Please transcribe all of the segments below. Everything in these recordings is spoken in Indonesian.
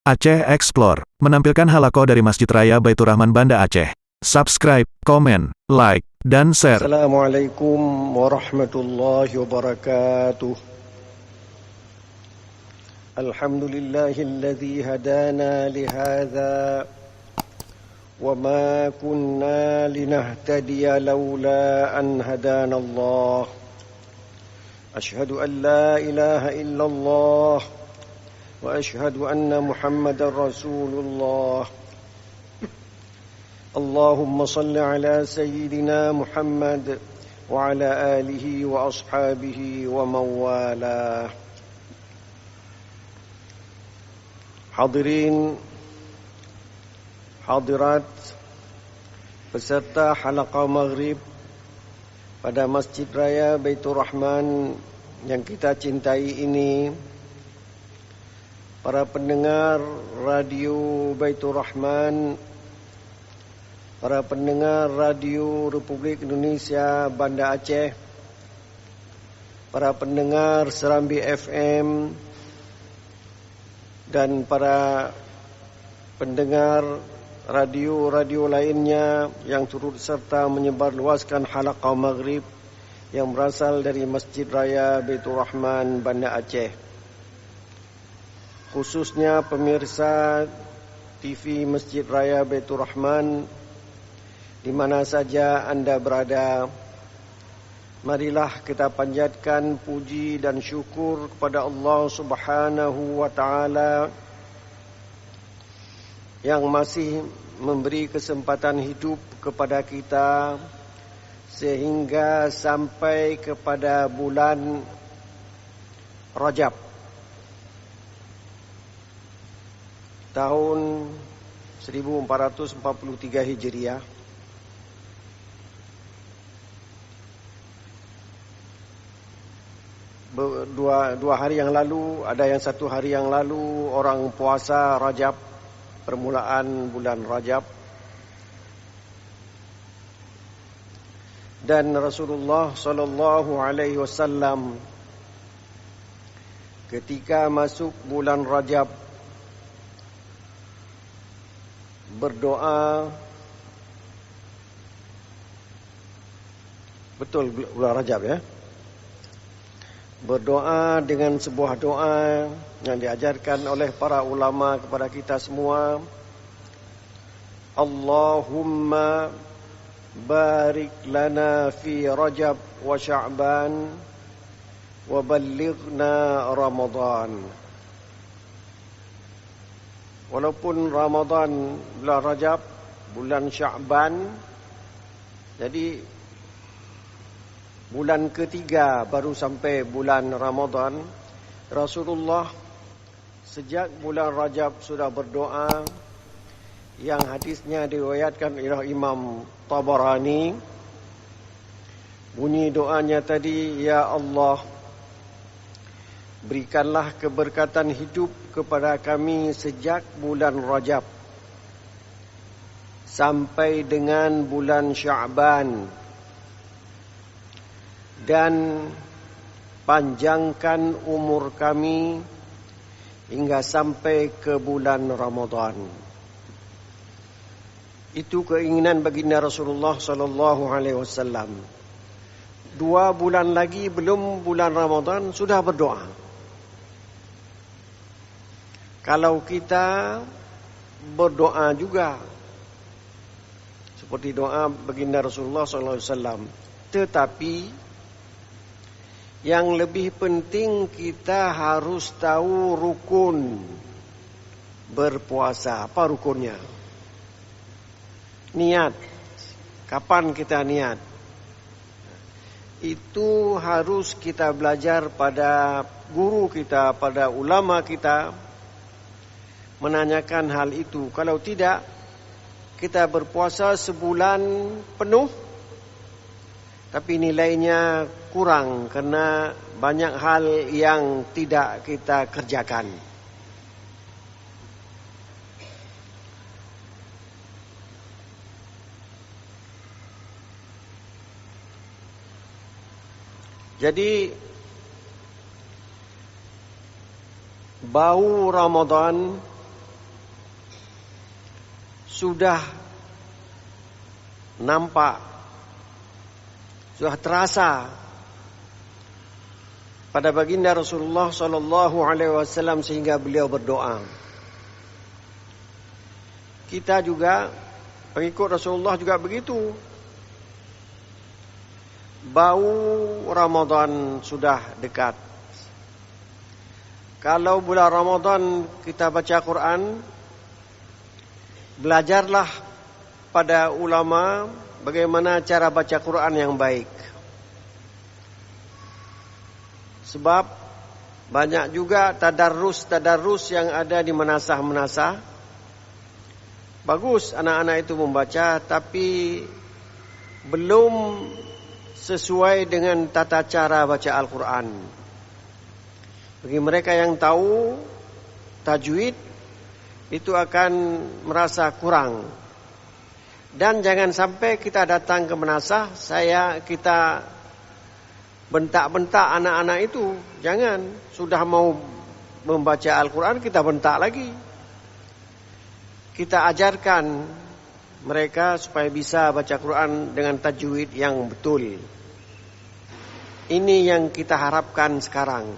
Aceh Explore menampilkan halaqah dari Masjid Raya Baitur Rahman Banda Aceh. Subscribe, komen, like, dan share. Assalamualaikum warahmatullahi wabarakatuh. Alhamdulillahilladzi hadana lihadza wa ma kunna linahtadiya laula an hadana Allah. Ashhadu an la ilaha illallah wa ashhadu anna Muhammadar Rasulullah. Allahumma salli ala sayyidina Muhammad wa ala alihi wa ashabihi wa mawalah. Hadirin hadirat peserta halaqah maghrib pada Masjid Raya Baitur Rahman yang kita cintai ini, para pendengar radio Baitur Rahman, para pendengar radio Republik Indonesia Banda Aceh, para pendengar Serambi FM, dan para pendengar radio-radio lainnya yang turut serta menyebarluaskan halaqah maghrib yang berasal dari Masjid Raya Baitur Rahman Banda Aceh. Khususnya pemirsa TV Masjid Raya Baitur Rahman di mana saja Anda berada, marilah kita panjatkan puji dan syukur kepada Allah Subhanahu wa taala yang masih memberi kesempatan hidup kepada kita sehingga sampai kepada bulan Rajab tahun 1443 Hijriah. Dua hari yang lalu, ada yang satu hari yang lalu, orang puasa Rajab, permulaan bulan Rajab. Dan Rasulullah sallallahu alaihi wasallam ketika masuk bulan Rajab berdoa, betul bulan Rajab ya, berdoa dengan sebuah doa yang diajarkan oleh para ulama kepada kita semua. Allahumma barik lana fi Rajab wa Sya'ban wa ballighna Ramadan. Walaupun Ramadan bulan Rajab, bulan Sya'ban, jadi bulan ketiga baru sampai bulan Ramadan, Rasulullah sejak bulan Rajab sudah berdoa, yang hadisnya diriwayatkan oleh Imam Tabarani. Bunyi doanya tadi, ya Allah, berikanlah keberkatan hidup kepada kami sejak bulan Rajab sampai dengan bulan Sya'ban, dan panjangkan umur kami hingga sampai ke bulan Ramadan. Itu keinginan baginda Rasulullah sallallahu alaihi wasallam. 2 bulan lagi belum bulan Ramadan sudah berdoa. Kalau kita berdoa juga seperti doa baginda Rasulullah sallallahu alaihi wasallam, tetapi yang lebih penting kita harus tahu rukun berpuasa. Apa rukunnya? Niat. Kapan kita niat? Itu harus kita belajar pada guru kita, pada ulama kita, menanyakan hal itu. Kalau tidak, kita berpuasa sebulan penuh tapi nilainya kurang karena banyak hal yang tidak kita kerjakan. Jadi bau Ramadan sudah nampak, sudah terasa pada baginda Rasulullah sallallahu alaihi wasallam sehingga beliau berdoa. Kita juga pengikut Rasulullah juga begitu. Bau Ramadan sudah dekat. Kalau bulan Ramadan kita baca Quran, belajarlah pada ulama bagaimana cara baca Quran yang baik. Sebab banyak juga tadarrus yang ada di menasah-menasah. Bagus anak-anak itu membaca, tapi belum sesuai dengan tata cara baca Al-Quran. Bagi mereka yang tahu tajwid, itu akan merasa kurang. Dan jangan sampai kita datang ke menasah, kita bentak-bentak anak-anak itu. Jangan, sudah mau membaca Al-Quran kita bentak lagi. Kita ajarkan mereka supaya bisa baca Quran dengan tajwid yang betul. Ini yang kita harapkan sekarang.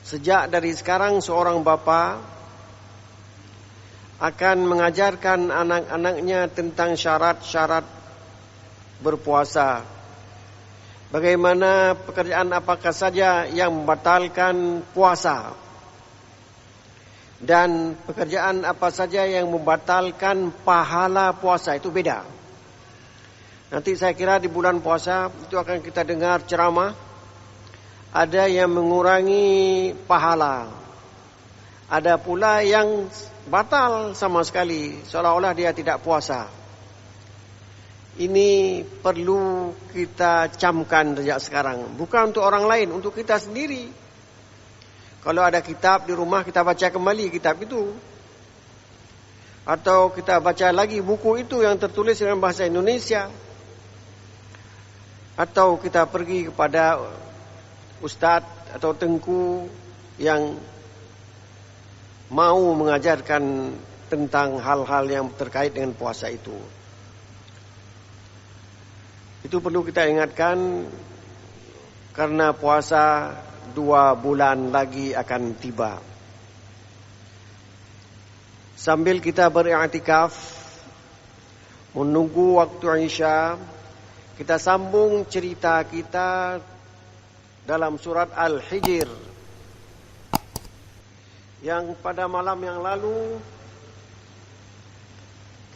Sejak dari sekarang seorang bapa akan mengajarkan anak-anaknya tentang syarat-syarat berpuasa. Bagaimana pekerjaan apakah saja yang membatalkan puasa. Dan pekerjaan apa saja yang membatalkan pahala puasa, itu beda. Nanti saya kira di bulan puasa itu akan kita dengar ceramah. Ada yang mengurangi pahala. Ada pula yang batal sama sekali, seolah-olah dia tidak puasa. Ini perlu kita camkan sejak sekarang. Bukan untuk orang lain, untuk kita sendiri. Kalau ada kitab di rumah, kita baca kembali kitab itu. Atau kita baca lagi buku itu yang tertulis dengan bahasa Indonesia. Atau kita pergi kepada ustaz atau tengku yang mau mengajarkan tentang hal-hal yang terkait dengan puasa itu. Itu perlu kita ingatkan, karena puasa 2 bulan lagi akan tiba. Sambil kita beriktikaf menunggu waktu Isya, kita sambung cerita kita dalam surat Al-Hijr yang pada malam yang lalu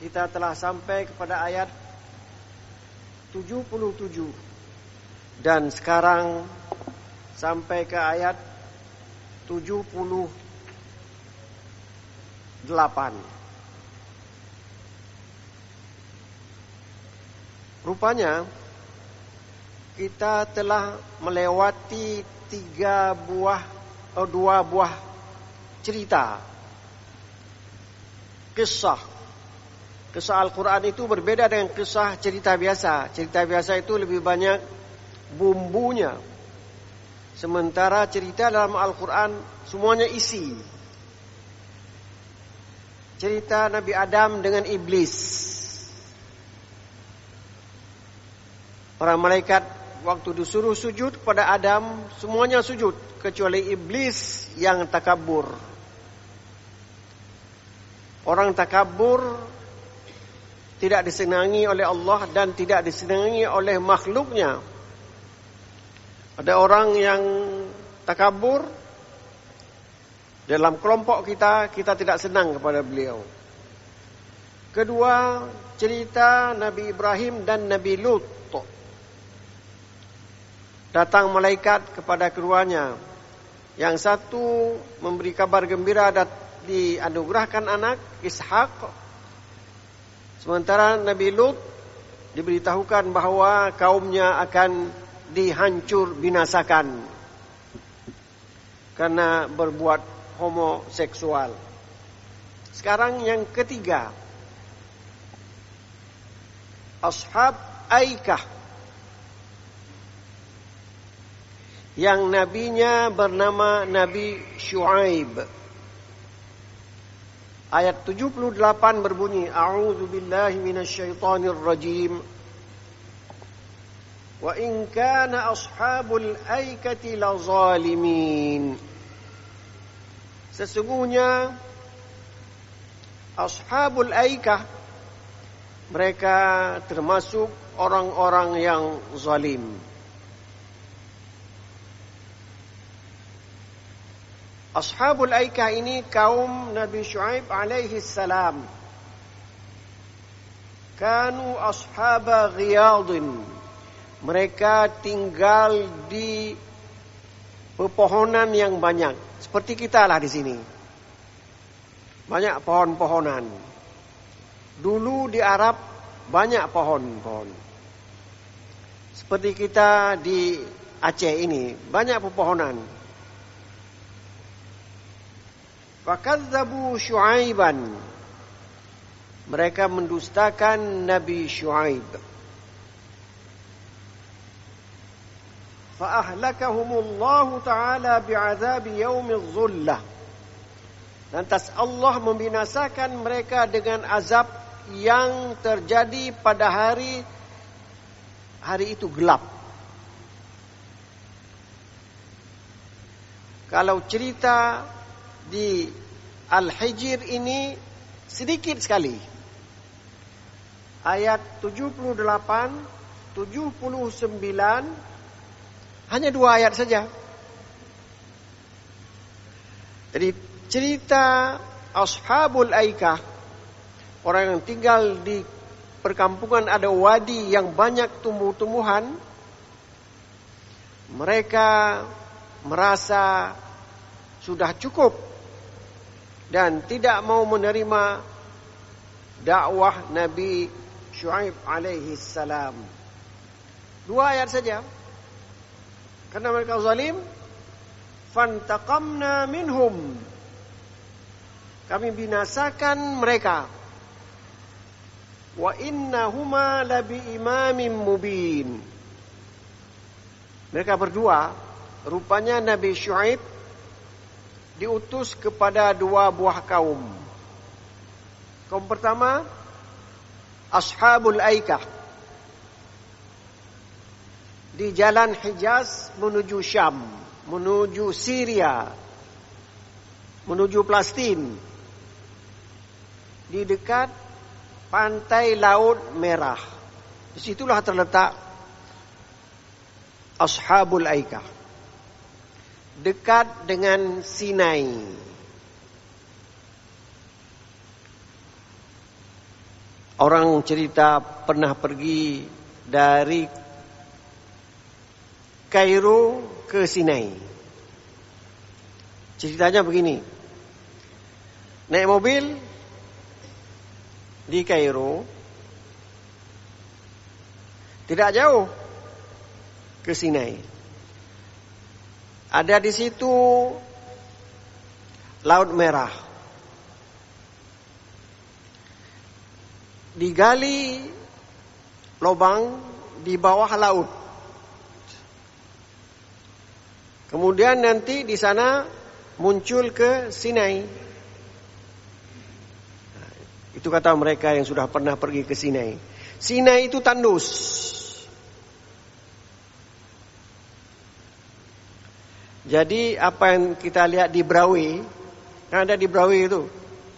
kita telah sampai kepada ayat 77 dan sekarang sampai ke ayat 78. Rupanya kita telah melewati 2 buah cerita. Kisah Al-Quran itu berbeda dengan kisah cerita biasa. Cerita biasa itu lebih banyak bumbunya. Sementara cerita dalam Al-Quran semuanya isi. Cerita Nabi Adam dengan iblis. Para malaikat waktu disuruh sujud kepada Adam, semuanya sujud kecuali iblis yang takabur. Orang takabur tidak disenangi oleh Allah dan tidak disenangi oleh makhluknya. Ada orang yang takabur, dalam kelompok kita tidak senang kepada beliau. Kedua, cerita Nabi Ibrahim dan Nabi Lut. Datang malaikat kepada keduanya. Yang satu memberi kabar gembira dan dianugerahkan anak Ishak. Sementara Nabi Lut diberitahukan bahwa kaumnya akan dihancur binasakan karena berbuat homoseksual. Sekarang yang ketiga, Ashab Aikah, yang nabinya bernama Nabi Syuaib. Ayat 78 berbunyi, A'udzu billahi minasyaitonir rajim. Wa in kana ashabul aikati lazalimin. Sesungguhnya ashabul aikah, mereka termasuk orang-orang yang zalim. Ashabul Aikah ini kaum Nabi Syuaib alaihi salam. Kanu ashaba ghiyadin. Mereka tinggal di pepohonan yang banyak. Seperti kita lah di sini. Banyak pohon-pohonan. Dulu di Arab banyak pohon-pohon. Seperti kita di Aceh ini banyak pepohonan. Fakadzabu Syuaiban. Mereka mendustakan Nabi Syuaib. Fa'ahlakahumullahu ta'ala bi'adzabi yaumidz zullah. Lantas Allah membinasakan mereka dengan azab yang terjadi pada hari itu gelap. Kalau cerita di Al-Hijr ini sedikit sekali. Ayat 78, 79, hanya 2 ayat saja. Jadi cerita Ashabul Aikah, orang yang tinggal di perkampungan ada wadi yang banyak tumbuh-tumbuhan, mereka merasa sudah cukup dan tidak mau menerima dakwah Nabi Syuaib alaihi salam. 2 ayat saja. Karena mereka zalim, fantaqamna minhum. Kami binasakan mereka. Wa innahuma labi imamin mubin. Mereka berdua, rupanya Nabi Syuaib diutus kepada 2 buah kaum. Kaum pertama, Ashabul Aikah. Di jalan Hijaz menuju Syam, menuju Syria, menuju Palestin. Di dekat pantai Laut Merah. Disitulah terletak Ashabul Aikah. Dekat dengan Sinai. Orang cerita pernah pergi dari Kairo ke Sinai. Ceritanya begini. Naik mobil di Kairo, tidak jauh ke Sinai. Ada di situ Laut Merah. Digali lubang di bawah laut. Kemudian nanti di sana muncul ke Sinai. Itu kata mereka yang sudah pernah pergi ke Sinai. Sinai itu tandus. Jadi apa yang kita lihat di Brawi, kan ada di Brawi itu,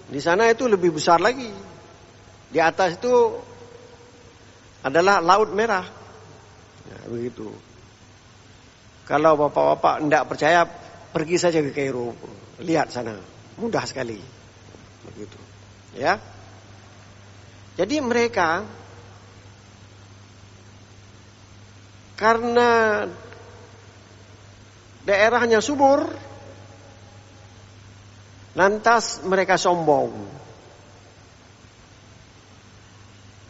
di sana itu lebih besar lagi. Di atas itu adalah Laut Merah. Nah, begitu. Kalau bapak-bapak tidak percaya, pergi saja ke Kairo, lihat sana, mudah sekali. Begitu, ya. Jadi mereka karena daerahnya subur, lantas mereka sombong.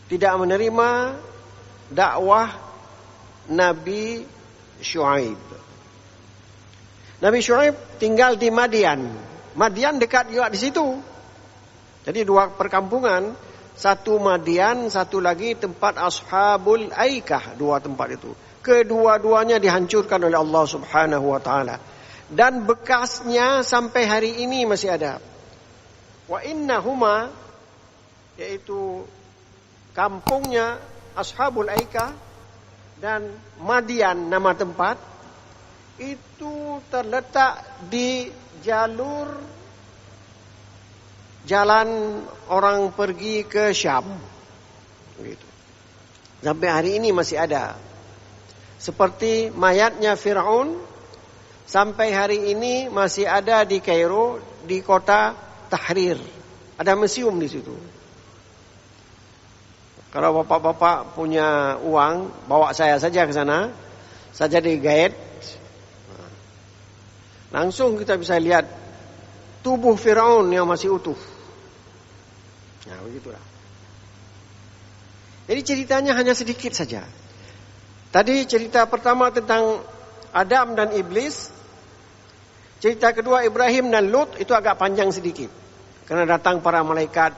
Tidak menerima dakwah Nabi Syuaib. Nabi Syuaib tinggal di Madian. Madian dekat juga di situ. Jadi 2 perkampungan, satu Madian, satu lagi tempat Ashabul Aikah, 2 tempat itu. Kedua-duanya dihancurkan oleh Allah Subhanahu wa taala. Dan bekasnya sampai hari ini masih ada. Wa innahuma, yaitu kampungnya Ashabul Aikah dan Madian nama tempat, itu terletak di jalur jalan orang pergi ke Syam. Begitu. Sampai hari ini masih ada. Seperti mayatnya Fir'aun, sampai hari ini masih ada di Kairo, di kota Tahrir. Ada museum di situ. Kalau bapak-bapak punya uang, bawa saya saja ke sana. Saya jadi guide. Langsung kita bisa lihat tubuh Fir'aun yang masih utuh. Nah, begitulah. Jadi ceritanya hanya sedikit saja. Tadi cerita pertama tentang Adam dan Iblis. Cerita kedua Ibrahim dan Lut itu agak panjang sedikit. Karena datang para malaikat.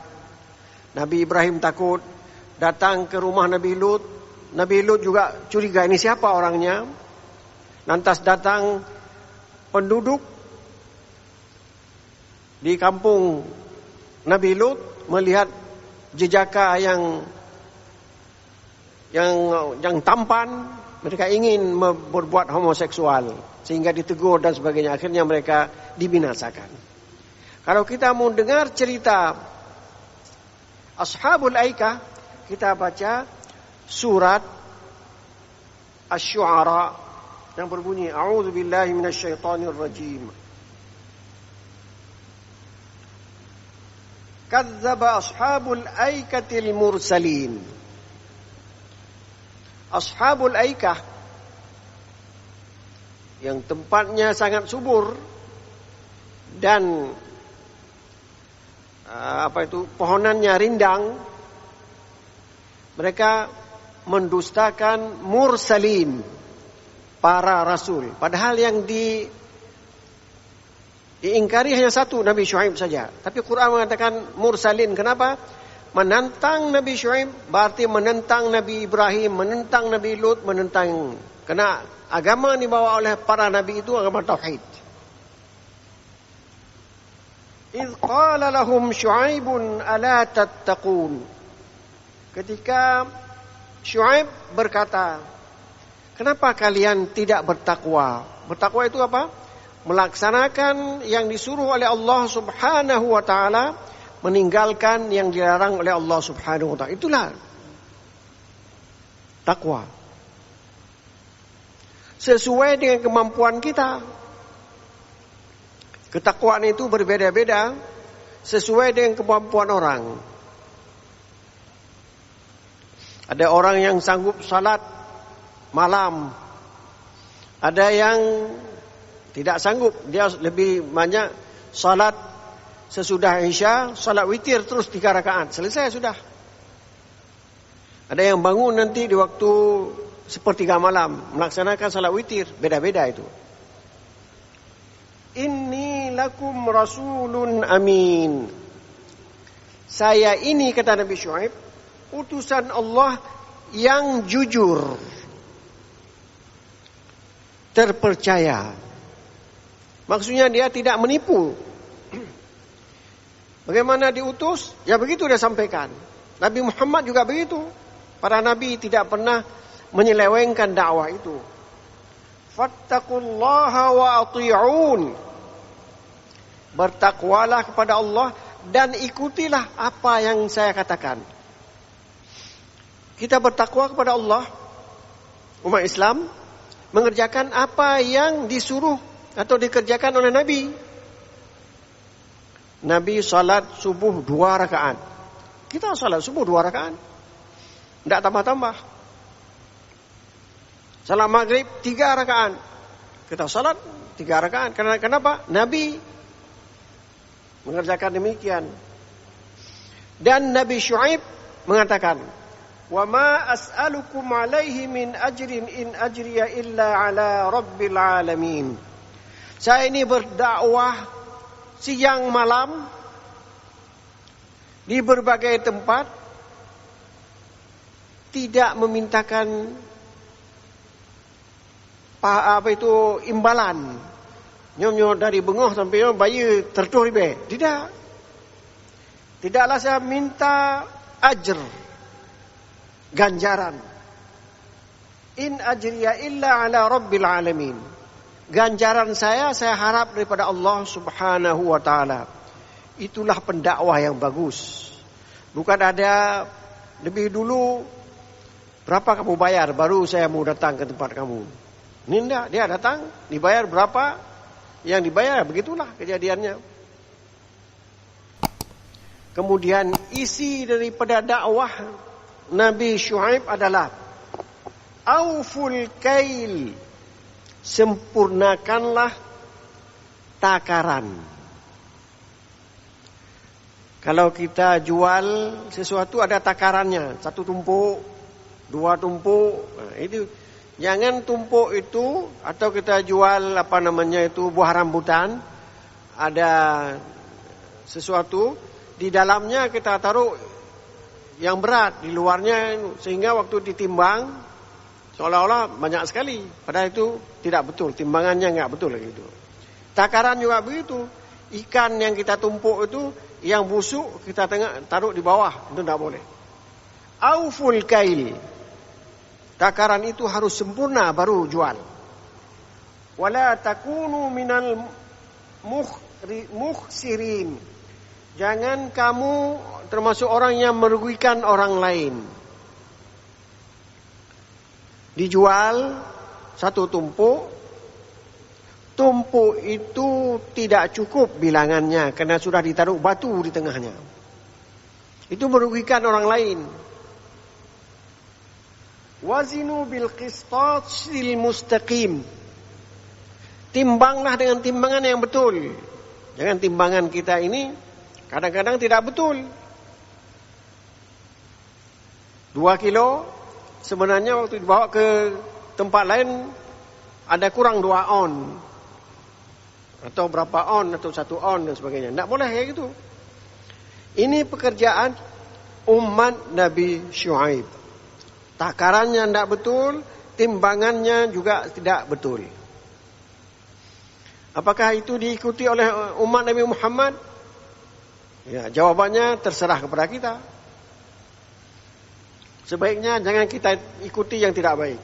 Nabi Ibrahim takut. Datang ke rumah Nabi Lut. Nabi Lut juga curiga, ini siapa orangnya. Lantas datang penduduk di kampung Nabi Lut, melihat jejaka yang tampan, mereka ingin berbuat homoseksual sehingga ditegur dan sebagainya. Akhirnya mereka dibinasakan. Kalau kita mau dengar cerita Ashabul Aikah, kita baca surat Asy-Syu'ara yang berbunyi A'udzubillahi minasyaitonirrajim. Kadzdzaba ashabul aikatil mursalin. Ashabul Aikah yang tempatnya sangat subur dan pohonannya rindang, mereka mendustakan mursalin, para rasul. Padahal yang diingkari hanya satu, Nabi Syuaib saja. Tapi Quran mengatakan mursalin. Kenapa? Menentang Nabi Syuaib berarti menentang Nabi Ibrahim, menentang Nabi Lut, menentang. Karena agama yang dibawa oleh para nabi itu agama tauhid. Idz qala lahum Syuaibun ala tattaqun. Ketika Syuaib berkata, kenapa kalian tidak bertakwa? Bertakwa itu apa? Melaksanakan yang disuruh oleh Allah Subhanahu wa taala, meninggalkan yang dilarang oleh Allah Subhanahu wa taala. Itulah takwa. Sesuai dengan kemampuan kita. Ketakwaan itu berbeda-beda sesuai dengan kemampuan orang. Ada orang yang sanggup salat malam. Ada yang tidak sanggup, dia lebih banyak salat sesudah Isya, salat witir terus 3 rakaat, selesai sudah. Ada yang bangun nanti di waktu sepertiga malam melaksanakan salat witir, beda-beda itu. Inni lakum rasulun amin. Saya ini, kata Nabi Syuaib, utusan Allah yang jujur, terpercaya. Maksudnya dia tidak menipu. Bagaimana diutus? Ya begitu dia sampaikan. Nabi Muhammad juga begitu. Para nabi tidak pernah menyelewengkan dakwah itu. Fattaqullaha wa ati'un. Bertakwalah kepada Allah dan ikutilah apa yang saya katakan. Kita bertakwa kepada Allah, umat Islam, mengerjakan apa yang disuruh atau dikerjakan oleh Nabi. Nabi salat subuh 2 rakaat. Kita salat subuh 2 rakaat. Tidak tambah-tambah. Salat maghrib 3 rakaat. Kita salat 3 rakaat. Kenapa? Nabi mengerjakan demikian. Dan Nabi Syuaib mengatakan, "Wa ma as'alukum alaihi min ajrin in ajriya illa ala rabbil alamin." Saya ini berdakwah siang malam di berbagai tempat, tidak memintakan imbalan. Nyonya dari bengah sampai bayi tertuh ribe. Tidak. Tidaklah saya minta ajr, ganjaran. In ajriya illa ala rabbil alamin. Ganjaran saya harap daripada Allah Subhanahu wa taala. Itulah pendakwah yang bagus. Bukan ada lebih dulu berapa kamu bayar baru saya mau datang ke tempat kamu. Ini enggak, dia datang dibayar berapa, yang dibayar begitulah kejadiannya. Kemudian isi daripada dakwah Nabi Syuaib adalah auful kail, sempurnakanlah takaran. Kalau kita jual sesuatu ada takarannya, 1 tumpuk, 2 tumpuk, nah, itu jangan tumpuk itu. Atau kita jual buah rambutan, ada sesuatu di dalamnya kita taruh yang berat, di luarnya, sehingga waktu ditimbang seolah-olah banyak sekali, padahal itu tidak betul, timbangannya nggak betul gitu. Takaran juga begitu. Ikan yang kita tumpuk itu, yang busuk kita taruh di bawah, itu tidak boleh. Auful kail, takaran itu harus sempurna baru jual. Wala takunu minal mukhsirin, jangan kamu termasuk orang yang merugikan orang lain. Dijual 1 tumpuk. Tumpuk itu tidak cukup bilangannya karena sudah ditaruh batu di tengahnya. Itu merugikan orang lain. Wazinu bil qistasil mustaqim. Timbanglah dengan timbangan yang betul. Jangan timbangan kita ini kadang-kadang tidak betul. 2 kilo sebenarnya waktu dibawa ke tempat lain ada kurang 2 on. Atau berapa on, atau 1 on dan sebagainya. Tidak boleh kayak gitu. Ini pekerjaan umat Nabi Syuaib. Takarannya tidak betul, timbangannya juga tidak betul. Apakah itu diikuti oleh umat Nabi Muhammad? Ya, jawabannya terserah kepada kita. Sebaiknya jangan kita ikuti yang tidak baik.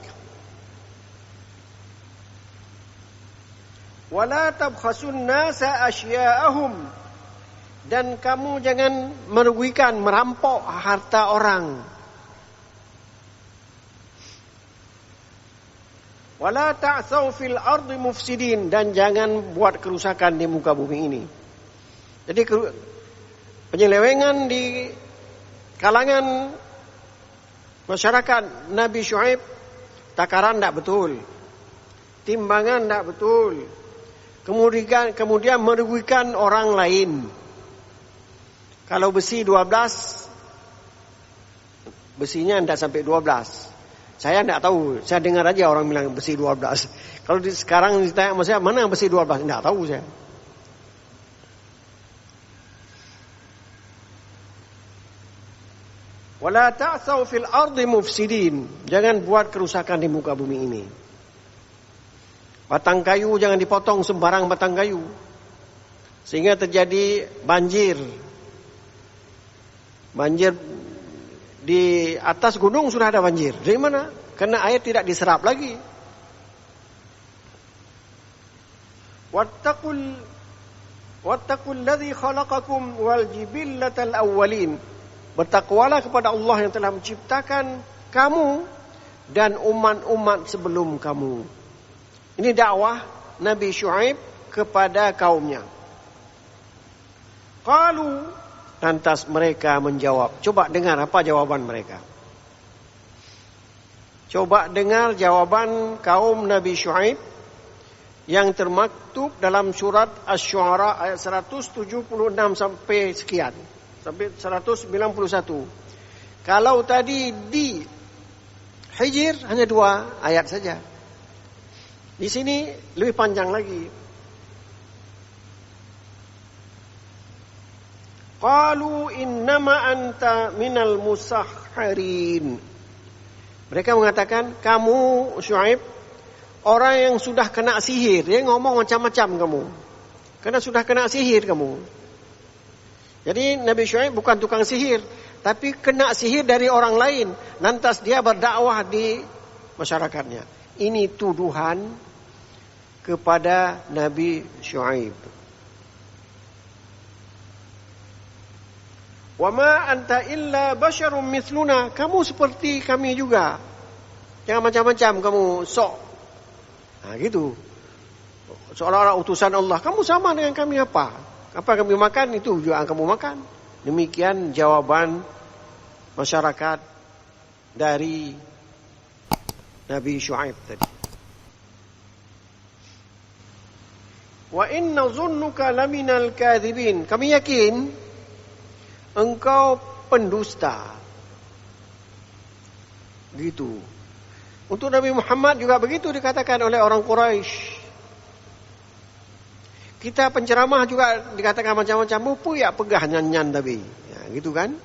Wala tabkhasun nasa asya'ahum, dan kamu jangan merugikan, merampok harta orang. Wala ta'tsaw fil ardi mufsidin, dan jangan buat kerusakan di muka bumi ini. Jadi penyelewengan di kalangan masyarakat Nabi Syuaib, takaran tidak betul, timbangan tidak betul. Kemudian merugikan orang lain. Kalau besi 12, besinya tidak sampai 12. Saya tidak tahu, saya dengar aja orang bilang besi 12. Kalau sekarang ditanya sama saya, mana besi 12? Tidak tahu saya. Wala ta'tsaw fil ardi mufsidin, jangan buat kerusakan di muka bumi ini. Batang kayu jangan dipotong sembarang batang kayu, sehingga terjadi banjir. Banjir di atas gunung sudah ada banjir. Dari mana? Karena air tidak diserap lagi. Wattaqul ladzi khalaqakum wal jibillatal awwalin. Bertakwalah kepada Allah yang telah menciptakan kamu dan umat-umat sebelum kamu. Ini dakwah Nabi Syuaib kepada kaumnya. Qalu, lantas mereka menjawab. Coba dengar apa jawaban mereka. Coba dengar jawaban kaum Nabi Syuaib yang termaktub dalam surat Asy-Syu'ara ayat 176 sampai sekian. Sampai 191. Kalau tadi di Hijr hanya 2 ayat saja. Di sini lebih panjang lagi. Qalu innama anta minal musahharin. Mereka mengatakan, kamu Syuaib orang yang sudah kena sihir. Dia ngomong macam-macam kamu. Karena sudah kena sihir kamu. Jadi Nabi Syuaib bukan tukang sihir, tapi kena sihir dari orang lain. Lantas dia berdakwah di masyarakatnya. Ini tuduhan kepada Nabi Syuaib. Wa ma anta illa basyarum mithluna. Kamu seperti kami juga. Jangan macam-macam kamu sok. Nah gitu. Seolah-olah utusan Allah. Kamu sama dengan kami apa? Apa yang kami makan itu juga yang kamu makan. Demikian jawaban masyarakat dari Nabi Syuaib tadi. Wa inna zunnuka laminal kadhibin. Kami yakin engkau pendusta. Gitu. Untuk Nabi Muhammad juga begitu dikatakan oleh orang Quraisy. Kita penceramah juga dikatakan macam-macam. Mupu ya pegah nyanyian tapi. Ya, gitu kan.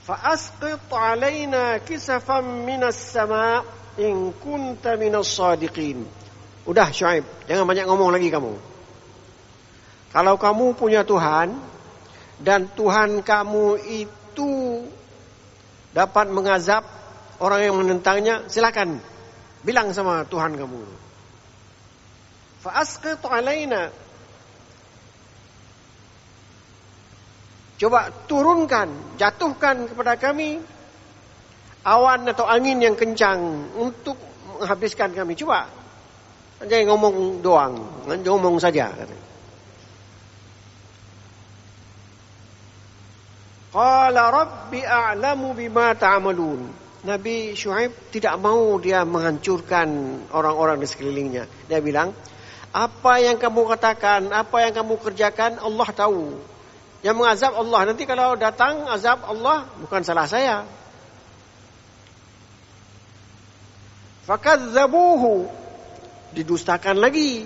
Fa'asqit alaina kisafan minas sama' in kunta minas sadiqin. Udah Syuaib, jangan banyak ngomong lagi kamu. Kalau kamu punya Tuhan dan Tuhan kamu itu dapat mengazab orang yang menentangnya, silakan bilang sama Tuhan kamu. Fa'asqit alaina. Coba turunkan, jatuhkan kepada kami awan atau angin yang kencang untuk menghabiskan kami. Coba. Jangan ngomong doang, ngomong saja. Qala rabbi a'lamu bima ta'malun. Nabi Syuaib tidak mau dia menghancurkan orang-orang di sekelilingnya. Dia bilang, apa yang kamu katakan, apa yang kamu kerjakan, Allah tahu. Yang mengazab Allah. Nanti kalau datang azab Allah, bukan salah saya. Fakadzabuhu. Didustakan lagi.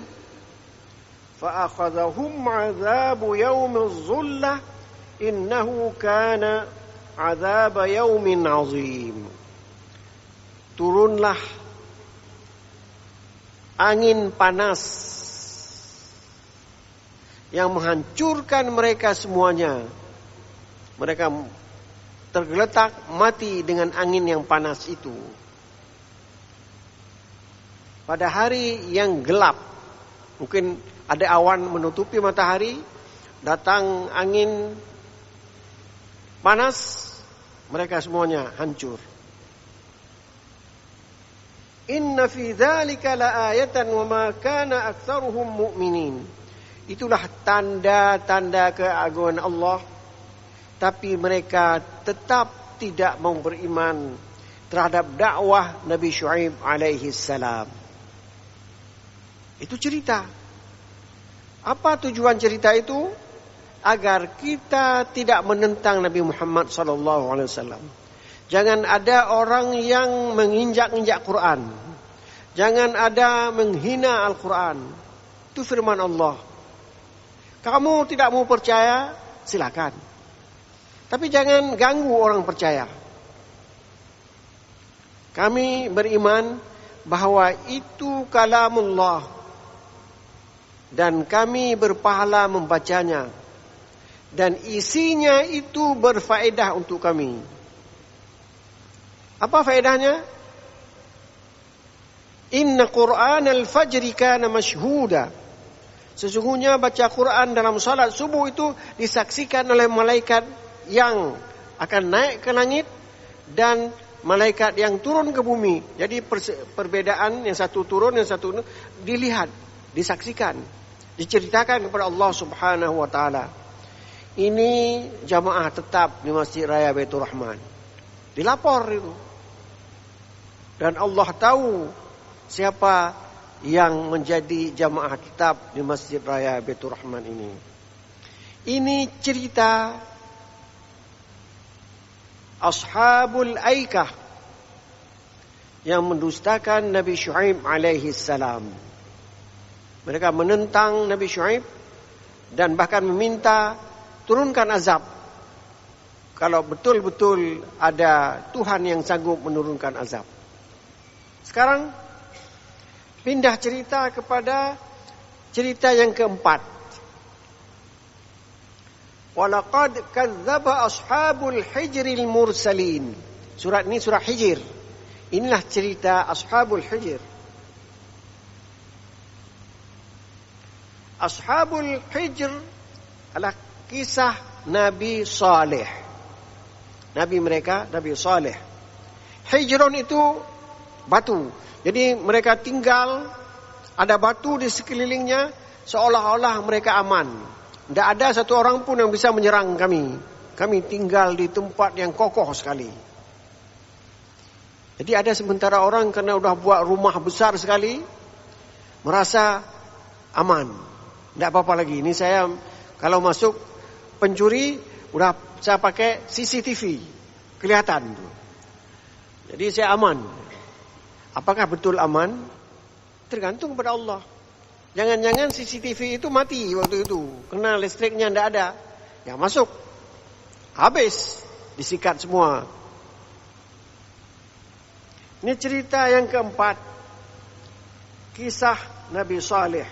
Fa'akhadhahum azabu yawmiz zullah. Innahu kana azab yawmin azim. Turunlah angin panas yang menghancurkan mereka semuanya. Mereka tergeletak mati dengan angin yang panas itu. Pada hari yang gelap, mungkin ada awan menutupi matahari, datang angin panas, mereka semuanya hancur. Inna fi dzalika laayatan wa ma kana aktsaruhum mu'minin. Itulah tanda-tanda keagungan Allah. Tapi mereka tetap tidak mau beriman terhadap dakwah Nabi Syuaib alaihi salam. Itu cerita. Apa tujuan cerita itu? Agar kita tidak menentang Nabi Muhammad sallallahu alaihi wasallam. Jangan ada orang yang menginjak-injak Quran. Jangan ada menghina Al-Quran. Itu firman Allah. Kamu tidak mau percaya, silakan. Tapi jangan ganggu orang percaya. Kami beriman bahwa itu kalamullah. Dan kami berpahala membacanya. Dan isinya itu berfaedah untuk kami. Apa faedahnya? Inna Qur'an al-fajri kana mashhuda. Sesungguhnya baca Quran dalam salat subuh itu disaksikan oleh malaikat yang akan naik ke langit dan malaikat yang turun ke bumi. Jadi perbedaan yang satu turun, yang satu dilihat, disaksikan, diceritakan kepada Allah Subhanahu wa taala. Ini jamaah tetap di Masjid Raya Baitur Rahman. Dilapor itu. Dan Allah tahu siapa yang menjadi jamaah tetap di Masjid Raya Baitur Rahman ini. Ini cerita Ashabul Aikah yang mendustakan Nabi Syuaib alaihi salam. Mereka menentang Nabi Syuaib dan bahkan meminta turunkan azab. Kalau betul-betul ada Tuhan yang sanggup menurunkan azab. Sekarang pindah cerita kepada cerita yang keempat. walaqad kadzdzaba ashabul hijril mursalin. Surat ini surah Hijr. Inilah cerita ashabul hijr. Ashabul hijr adalah kisah Nabi Saleh. Nabi mereka Nabi Saleh. Hijrun itu batu. Jadi mereka tinggal, ada batu di sekelilingnya, seolah-olah mereka aman. Tidak ada satu orang pun yang bisa menyerang kami. Kami tinggal di tempat yang kokoh sekali. Jadi ada sementara orang karena sudah buat rumah besar sekali, merasa aman. Tidak apa-apa lagi. Ini saya kalau masuk pencuri, udah saya pakai CCTV. Kelihatan. Jadi saya aman. Apakah betul aman? Tergantung pada Allah. Jangan-jangan CCTV itu mati waktu itu. Karena listriknya tidak ada. Ya masuk. Habis. Disikat semua. Ini cerita yang keempat. Kisah Nabi Saleh.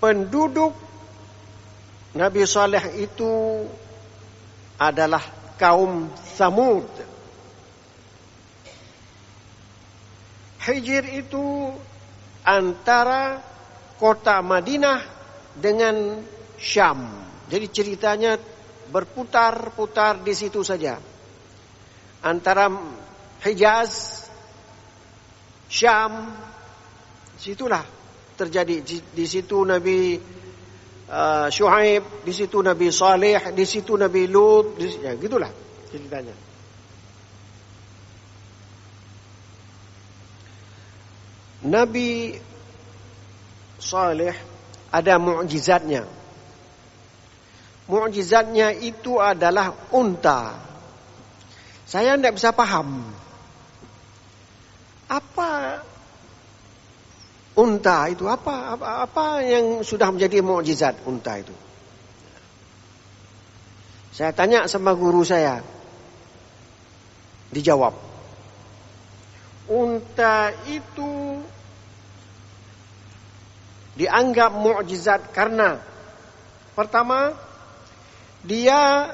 Penduduk Nabi Saleh itu adalah kaum Tsamud. Hijr itu antara kota Madinah dengan Syam. Jadi ceritanya berputar-putar di situ saja. Antara Hijaz, Syam, situlah terjadi. Di situ Nabi Syuaib, di situ Nabi Saleh, di situ Nabi Lut, ya gitulah ceritanya. Nabi Saleh ada mukjizatnya. Mukjizatnya itu adalah unta. Saya tidak bisa paham. Apa unta itu? Apa yang sudah menjadi mukjizat unta itu? Saya tanya sama guru saya. Dijawab. Unta itu dianggap mukjizat karena pertama, dia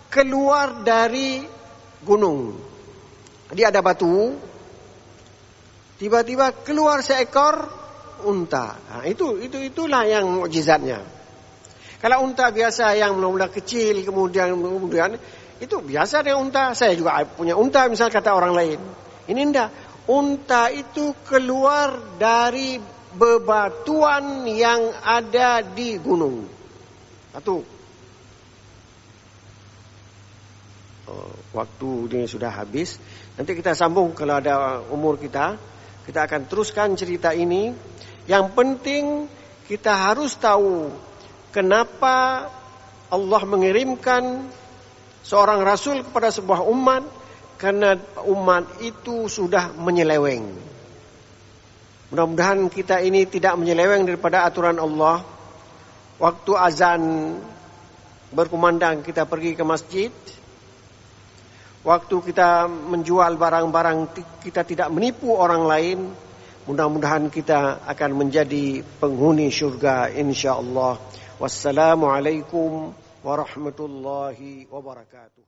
keluar dari gunung. Dia ada batu, tiba-tiba keluar seekor unta. Nah, itulah yang mukjizatnya. Kalau unta biasa yang mula-mula kecil, kemudian itu biasa dengan unta. Saya juga punya unta, misal kata orang lain. Ini enggak. Unta itu keluar dari bebatuan yang ada di gunung. Satu. Waktu ini sudah habis. Nanti kita sambung kalau ada umur kita. Kita akan teruskan cerita ini. Yang penting kita harus tahu kenapa Allah mengirimkan seorang rasul kepada sebuah umat. Karena umat itu sudah menyeleweng. Mudah-mudahan kita ini tidak menyeleweng daripada aturan Allah. Waktu azan berkumandang kita pergi ke masjid. Waktu kita menjual barang-barang kita tidak menipu orang lain. Mudah-mudahan kita akan menjadi penghuni syurga insyaAllah. Wassalamualaikum warahmatullahi wabarakatuh.